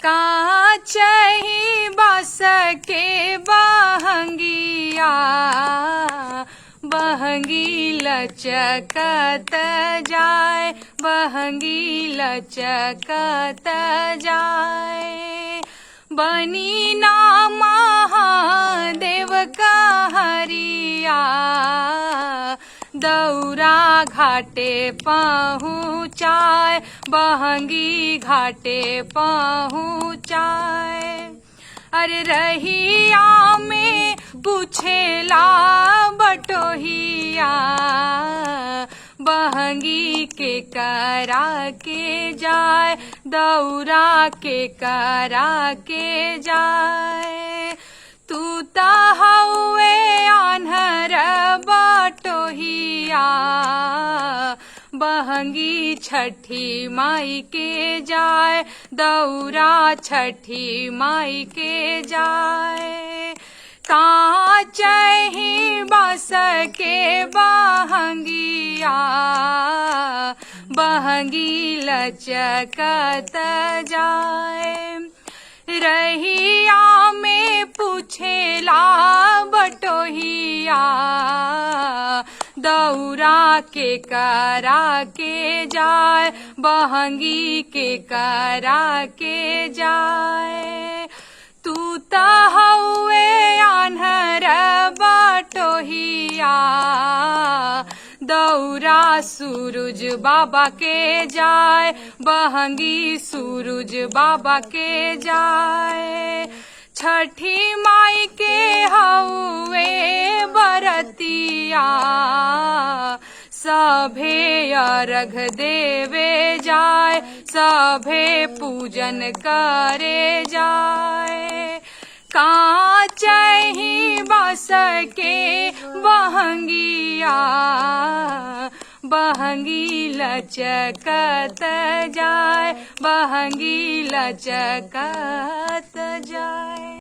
काचही बास के बहंगिया बहंगी लचकत जाए, बहंगी लचकत जाए। बनी ना महादेव कहरिया दौरा घाटे पहुँचाए, बहंगी घाटे पहुँचाए। अरे रहिया में पूछेला बटोहिया बहंगी के करा के जाए, दौरा के करा के जाए। तू ता हउए आन्हर बटोहिया बहंगी छठी माई के जाए, दौरा छठी माई के जाए। काचही बास के बहंगिया बहंगी लचकत जाए। रहिया में पूछेला बटोहिया दौरा के करा के जाए, बहंगी के करा के जाए। तू ता हउए आन्हर बटोहिया दौरा सूरज बाबा के जाए, बहंगी सूरज बाबा के जाए। छठी माई के हउए बरतिया सभे अर्घ देवे जाए, सभे पूजन करे जाए। काचही बास के बहंगिया बहंगी लचकत जाए, बहंगी लचकत जाए।